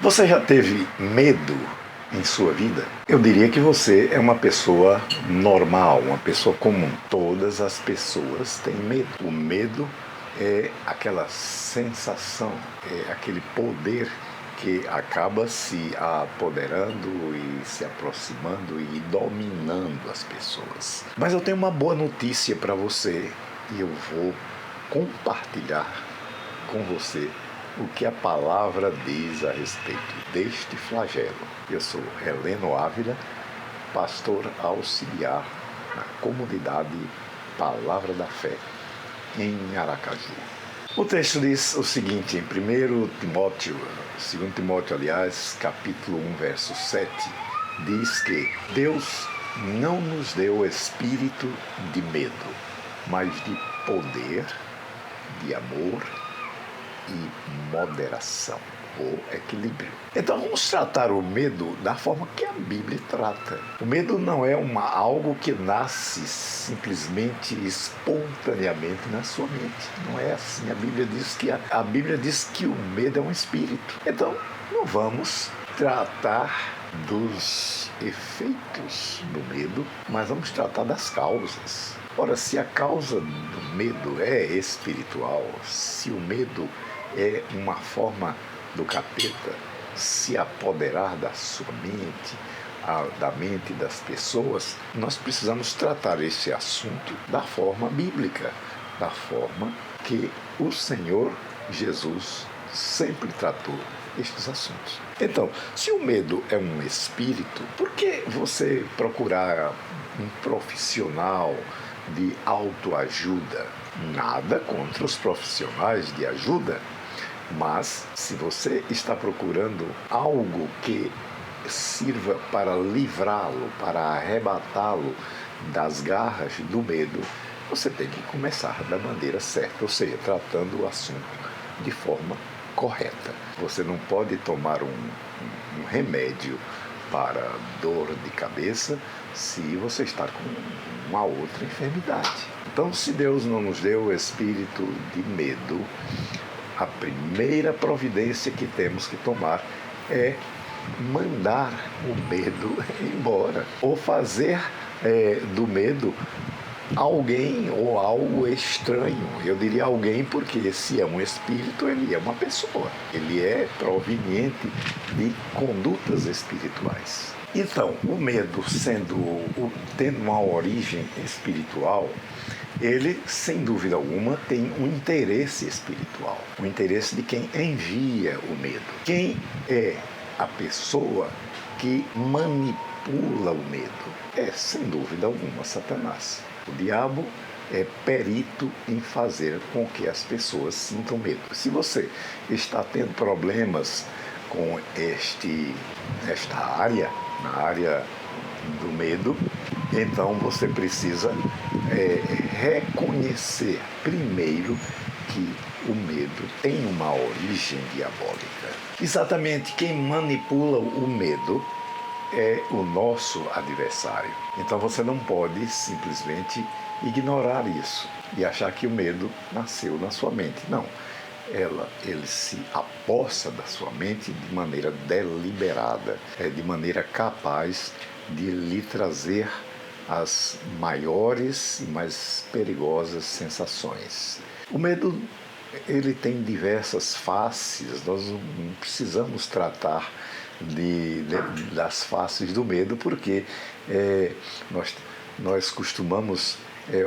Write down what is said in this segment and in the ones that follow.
Você já teve medo em sua vida? Eu diria que você é uma pessoa normal, uma pessoa comum. Todas as pessoas têm medo. O medo é aquela sensação, é aquele poder que acaba se apoderando e se aproximando e dominando as pessoas. Mas eu tenho uma boa notícia para você e eu vou compartilhar com você o que a palavra diz a respeito deste flagelo. Eu sou Heleno Ávila, pastor auxiliar na comunidade Palavra da Fé, em Aracaju. O texto diz o seguinte, em 2 Timóteo, capítulo 1, verso 7, diz que Deus não nos deu espírito de medo, mas de poder, de amor e moderação, ou equilíbrio. Então vamos tratar o medo da forma que a Bíblia trata. O medo não é algo que nasce simplesmente, espontaneamente na sua mente. Não é assim. A Bíblia diz que o medo é um espírito. Então não vamos tratar dos efeitos do medo, mas vamos tratar das causas. Ora, se a causa do medo é espiritual, se o medo é uma forma do capeta se apoderar da sua mente, da mente das pessoas, nós precisamos tratar esse assunto da forma bíblica, da forma que o Senhor Jesus sempre tratou estes assuntos. Então, se o medo é um espírito, por que você procurar um profissional de autoajuda? Nada contra os profissionais de ajuda, mas se você está procurando algo que sirva para livrá-lo, para arrebatá-lo das garras do medo, você tem que começar da maneira certa, ou seja, tratando o assunto de forma correta. Você não pode tomar um remédio para dor de cabeça se você está com uma outra enfermidade. Então, se Deus não nos deu o espírito de medo, a primeira providência que temos que tomar é mandar o medo embora, ou fazer do medo alguém ou algo estranho. Eu diria alguém porque se é um espírito, ele é uma pessoa. Ele é proveniente de condutas espirituais. Então, o medo tendo uma origem espiritual, ele, sem dúvida alguma, tem um interesse espiritual, o interesse de quem envia o medo. Quem é a pessoa que manipula o medo? É, sem dúvida alguma, Satanás. O diabo é perito em fazer com que as pessoas sintam medo. Se você está tendo problemas com esta área, na área do medo, então você precisa reconhecer primeiro que o medo tem uma origem diabólica. Exatamente quem manipula o medo é o nosso adversário. Então você não pode simplesmente ignorar isso e achar que o medo nasceu na sua mente. Não. Ele se apossa da sua mente de maneira deliberada, de maneira capaz de lhe trazer as maiores e mais perigosas sensações. O medo, ele tem diversas faces. Nós não precisamos tratar das faces do medo, porque nós costumamos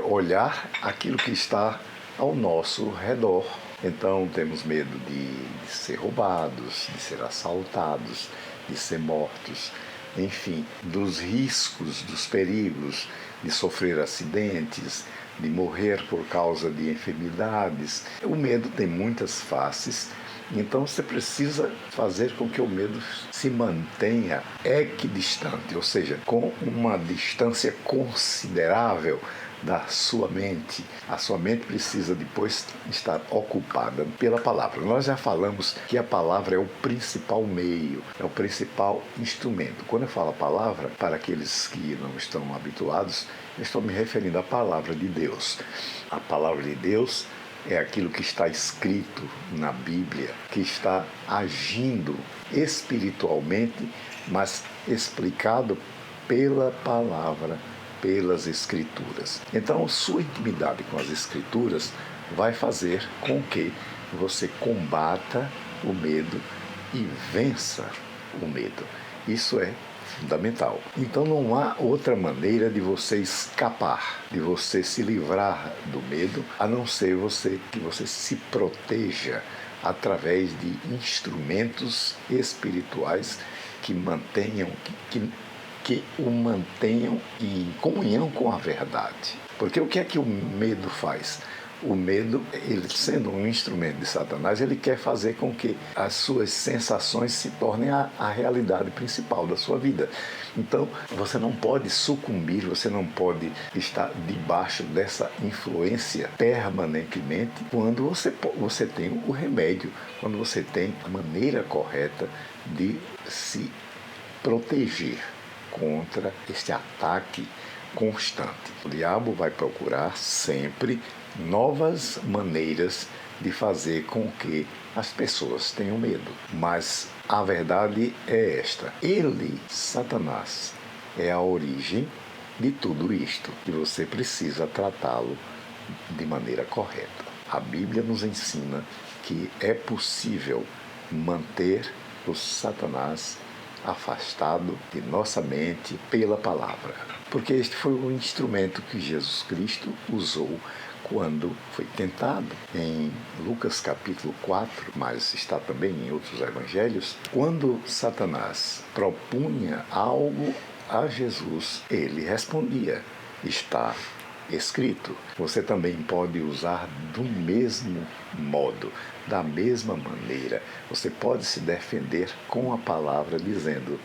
olhar aquilo que está ao nosso redor. Então temos medo de ser roubados, de ser assaltados, de ser mortos, enfim, dos riscos, dos perigos, de sofrer acidentes, de morrer por causa de enfermidades. O medo tem muitas faces, então você precisa fazer com que o medo se mantenha equidistante, ou seja, com uma distância considerável da sua mente. A sua mente precisa depois estar ocupada pela palavra. Nós já falamos que a palavra é o principal meio, é o principal instrumento. Quando eu falo a palavra, para aqueles que não estão habituados, eu estou me referindo à palavra de Deus. A palavra de Deus é aquilo que está escrito na Bíblia, que está agindo espiritualmente, mas explicado pela palavra, pelas Escrituras. Então, sua intimidade com as Escrituras vai fazer com que você combata o medo e vença o medo. Isso é fundamental. Então não há outra maneira de você escapar, de você se livrar do medo, a não ser que você se proteja através de instrumentos espirituais que mantenham, que o mantenham em comunhão com a verdade. Porque o que é que o medo faz? O medo, ele sendo um instrumento de Satanás, ele quer fazer com que as suas sensações se tornem a realidade principal da sua vida. Então, você não pode sucumbir, você não pode estar debaixo dessa influência permanentemente quando você tem o remédio, quando você tem a maneira correta de se proteger contra este ataque constante. O diabo vai procurar sempre novas maneiras de fazer com que as pessoas tenham medo. Mas a verdade é esta: ele, Satanás, é a origem de tudo isto, e você precisa tratá-lo de maneira correta. A Bíblia nos ensina que é possível manter o Satanás afastado de nossa mente pela palavra, porque este foi o instrumento que Jesus Cristo usou quando foi tentado. Em Lucas capítulo 4, mas está também em outros evangelhos, quando Satanás propunha algo a Jesus, ele respondia: está escrito. Você também pode usar do mesmo modo, da mesma maneira. Você pode se defender com a palavra dizendo: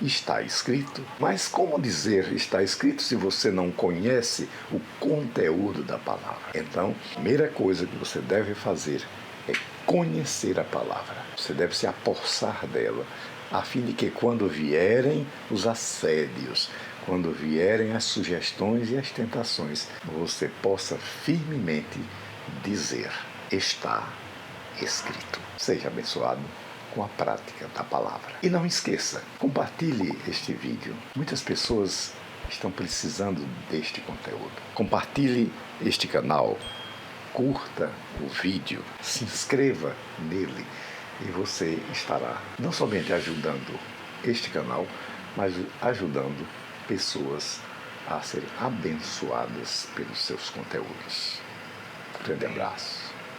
está escrito. Mas como dizer está escrito se você não conhece o conteúdo da palavra? Então, a primeira coisa que você deve fazer é conhecer a palavra. Você deve se apossar dela, a fim de que quando vierem os assédios, quando vierem as sugestões e as tentações, você possa firmemente dizer: está escrito. Seja abençoado com a prática da palavra. E não esqueça, compartilhe este vídeo. Muitas pessoas estão precisando deste conteúdo. Compartilhe este canal, curta o vídeo, se inscreva nele e você estará não somente ajudando este canal, mas ajudando pessoas a serem abençoadas pelos seus conteúdos. Um grande abraço.